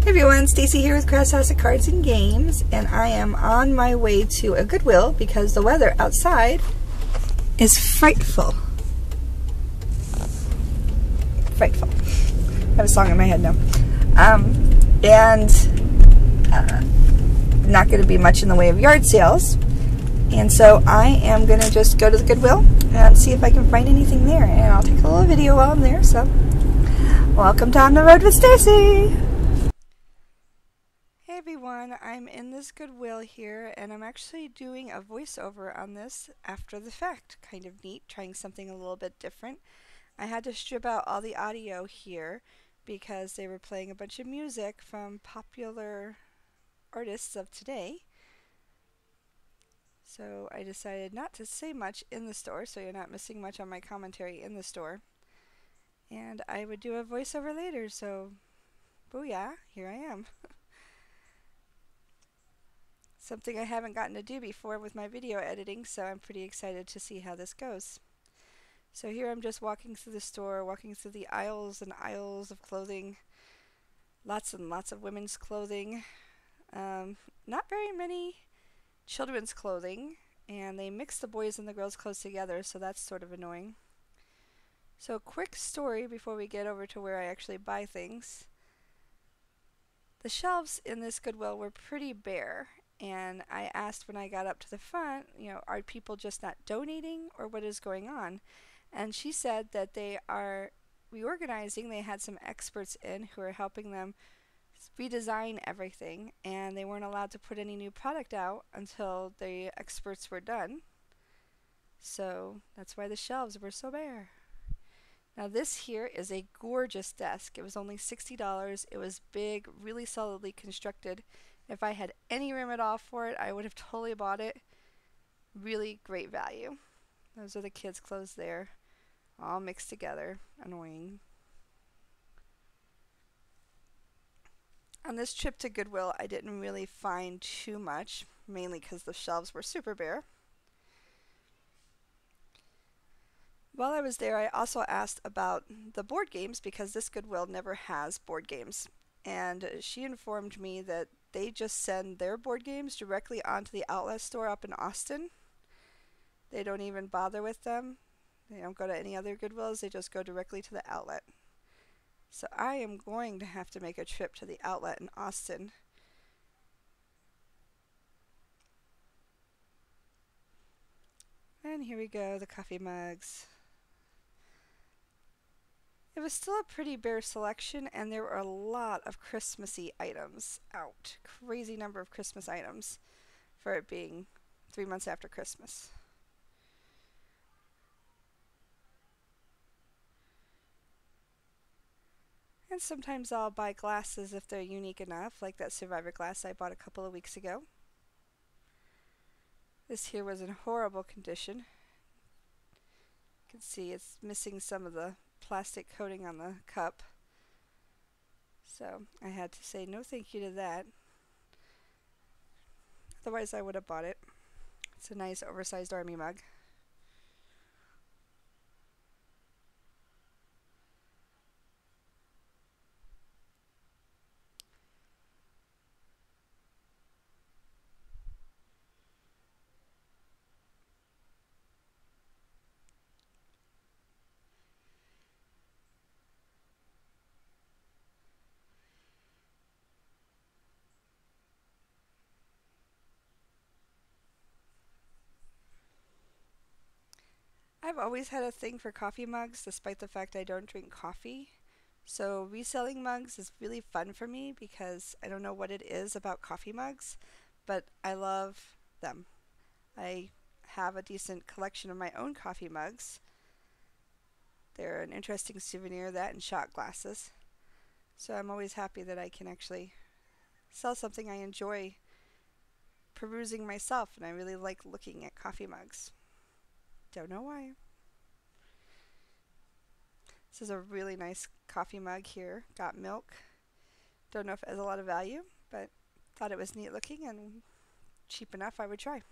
Hey everyone, Stacy here with Craft House of Cards and Games, and I am on my way to a Goodwill because the weather outside is frightful. Frightful. I have a song in my head now. Not going to be much in the way of yard sales, and so I am going to just go to the Goodwill and see if I can find anything there, and I'll take a little video while I'm there. So, welcome to On the Road with Stacy. Hey everyone, I'm in this Goodwill here, and I'm actually doing a voiceover on this after the fact. Kind of neat, trying something a little bit different. I had to strip out all the audio here because they were playing a bunch of music from popular artists of today. So I decided not to say much in the store, so you're not missing much on my commentary in the store. And I would do a voiceover later, so booyah, here I am. Something I haven't gotten to do before with my video editing, so I'm pretty excited to see how this goes. So here I'm just walking through the store, walking through the aisles and aisles of clothing. Lots and lots of women's clothing. Not very many children's clothing, and they mix the boys and the girls' clothes together, so that's sort of annoying. So quick story before we get over to where I actually buy things. The shelves in this Goodwill were pretty bare, and I asked when I got up to the front, are people just not donating or what is going on? And she said that they are reorganizing. They had some experts in who are helping them redesign everything, and they weren't allowed to put any new product out until the experts were done. So that's why the shelves were so bare. Now this here is a gorgeous desk. It was only $60. It was big, really solidly constructed. If I had any room at all for it, I would have totally bought it. Really great value. Those are the kids' clothes there, all mixed together. Annoying. On this trip to Goodwill, I didn't really find too much, mainly because the shelves were super bare. While I was there, I also asked about the board games because this Goodwill never has board games. And she informed me that they just send their board games directly onto the outlet store up in Austin. They don't even bother with them. They don't go to any other Goodwills, they just go directly to the outlet. So I am going to have to make a trip to the outlet in Austin. And here we go, the coffee mugs. It was still a pretty bare selection, and there were a lot of Christmassy items out. Crazy number of Christmas items for it being 3 months after Christmas. And sometimes I'll buy glasses if they're unique enough, like that Survivor glass I bought a couple of weeks ago. This here was in horrible condition. You can see it's missing some of the plastic coating on the cup. So I had to say no thank you to that. Otherwise I would have bought it. It's a nice oversized army mug. I've always had a thing for coffee mugs, despite the fact I don't drink coffee. So reselling mugs is really fun for me because I don't know what it is about coffee mugs, but I love them. I have a decent collection of my own coffee mugs. They're an interesting souvenir, that and shot glasses. So I'm always happy that I can actually sell something I enjoy perusing myself, and I really like looking at coffee mugs. Don't know why. This is a really nice coffee mug here. Got milk. Don't know if it has a lot of value, but thought it was neat looking and cheap enough I would try.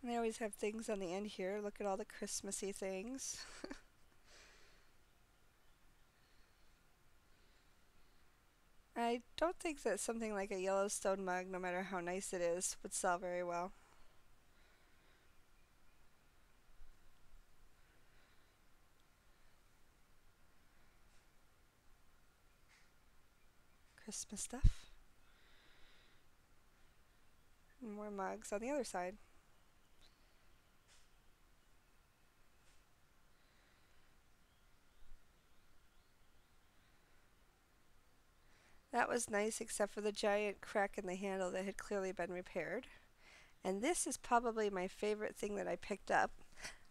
And they always have things on the end here. Look at all the Christmassy things. I don't think that something like a Yellowstone mug, no matter how nice it is, would sell very well. Christmas stuff. And more mugs on the other side. That was nice, except for the giant crack in the handle that had clearly been repaired. And this is probably my favorite thing that I picked up.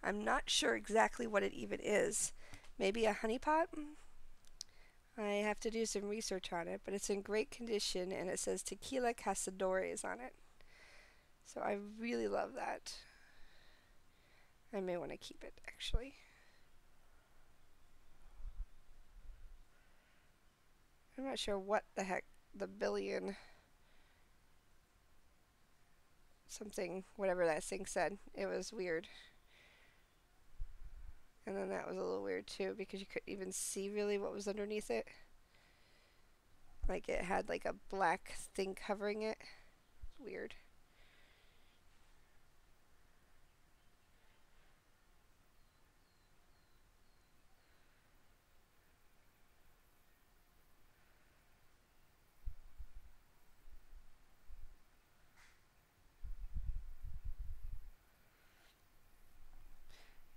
I'm not sure exactly what it even is. Maybe a honey pot? I have to do some research on it, but it's in great condition and it says Tequila Cazadores on it. So I really love that. I may want to keep it actually. I'm not sure what the heck the billion something, whatever that thing said. It was weird. And then that was a little weird too because you couldn't even see really what was underneath it. Like it had like a black thing covering it. Weird.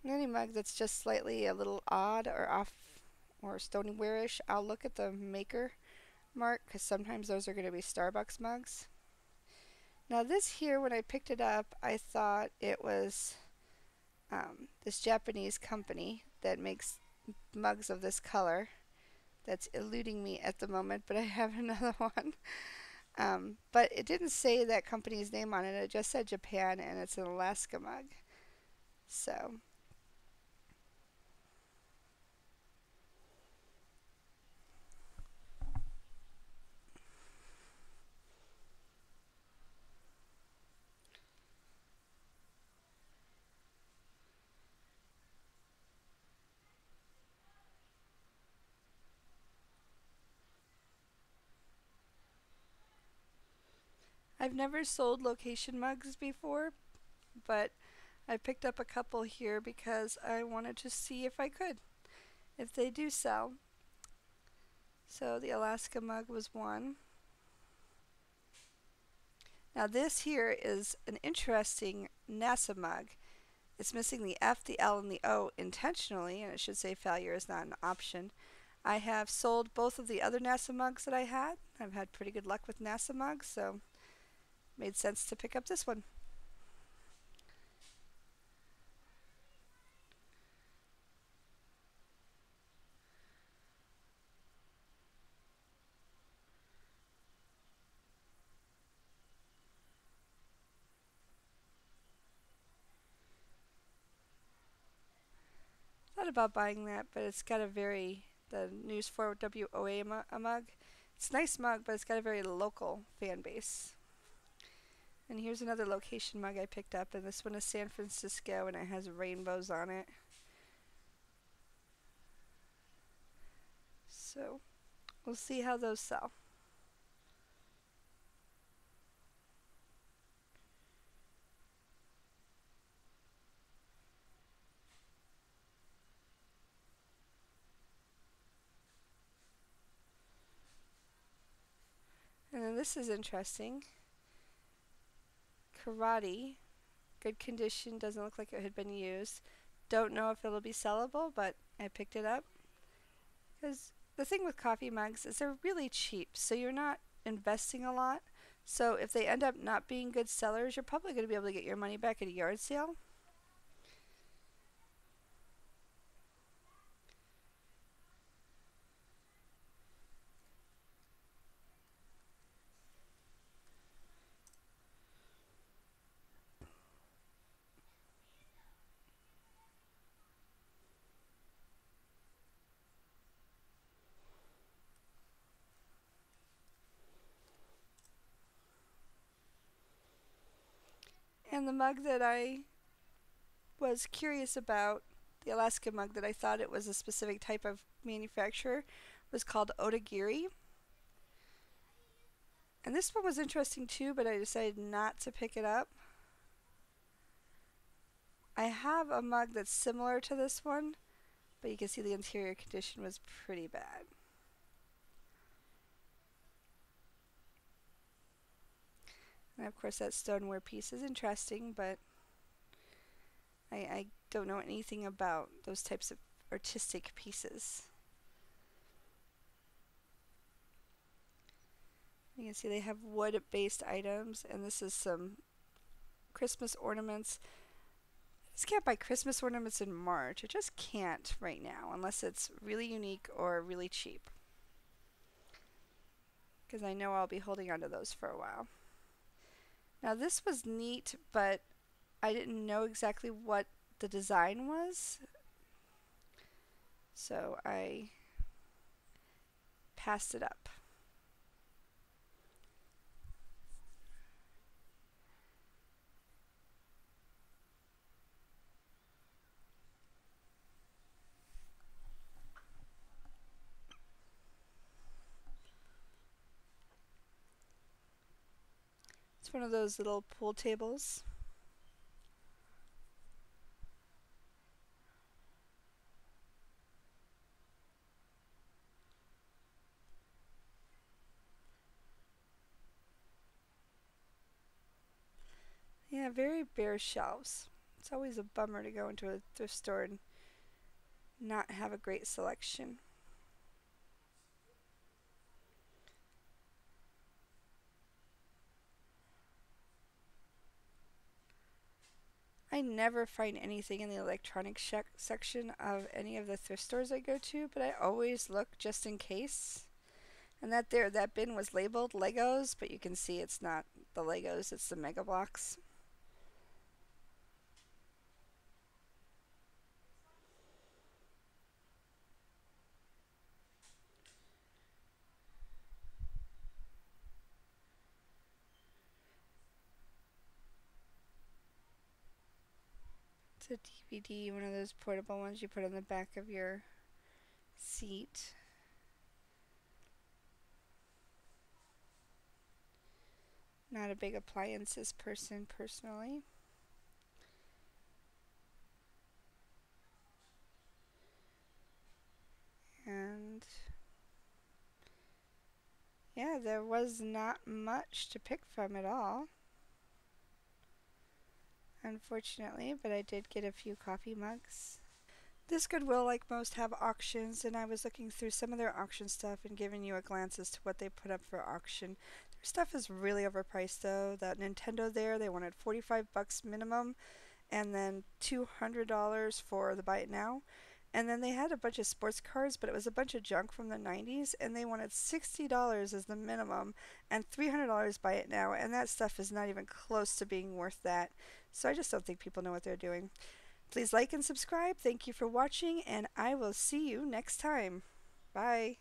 Any mug that's just slightly a little odd or off or stoneware-ish, I'll look at the maker mark because sometimes those are going to be Starbucks mugs. Now this here, when I picked it up, I thought it was this Japanese company that makes mugs of this color. That's eluding me at the moment, but I have another one. But it didn't say that company's name on it. It just said Japan, and it's an Alaska mug. So I've never sold location mugs before, but I picked up a couple here because I wanted to see if I could, if they do sell. So the Alaska mug was one. Now this here is an interesting NASA mug. It's missing the F, the L, and the O intentionally, and it should say failure is not an option. I have sold both of the other NASA mugs that I had. I've had pretty good luck with NASA mugs, so it made sense to pick up this one. Thought about buying that, but it's got the News 4 WOA mug. It's a nice mug, but it's got a very local fan base. And here's another location mug I picked up, and this one is San Francisco, and it has rainbows on it. So we'll see how those sell. And then this is interesting. Karate, good condition, doesn't look like it had been used. Don't know if it'll be sellable, but I picked it up. Because the thing with coffee mugs is they're really cheap, so you're not investing a lot. So if they end up not being good sellers, you're probably going to be able to get your money back at a yard sale. And the mug that I was curious about, the Alaska mug that I thought it was a specific type of manufacturer, was called Otagiri. And this one was interesting too, but I decided not to pick it up. I have a mug that's similar to this one, but you can see the interior condition was pretty bad. And of course that stoneware piece is interesting, but I don't know anything about those types of artistic pieces. You can see they have wood-based items, and this is some Christmas ornaments. I just can't buy Christmas ornaments in March. I just can't right now, unless it's really unique or really cheap. Because I know I'll be holding on to those for a while. Now this was neat, but I didn't know exactly what the design was, so I passed it up. It's one of those little pool tables. Yeah, very bare shelves. It's always a bummer to go into a thrift store and not have a great selection. I never find anything in the electronics section of any of the thrift stores I go to, but I always look just in case. And that bin was labeled Legos, but you can see it's not the Legos, it's the Mega Bloks. It's a DVD, one of those portable ones you put on the back of your seat. Not a big appliances person personally. And yeah, there was not much to pick from at all, unfortunately, but I did get a few coffee mugs. This Goodwill, like most, have auctions, and I was looking through some of their auction stuff and giving you a glance as to what they put up for auction. Their stuff is really overpriced though. That Nintendo there, they wanted $45 minimum, and then $200 for the buy it now. And then they had a bunch of sports cars, but it was a bunch of junk from the 90s, and they wanted $60 as the minimum and $300 buy it now, and that stuff is not even close to being worth that. So I just don't think people know what they're doing. Please like and subscribe. Thank you for watching, and I will see you next time. Bye.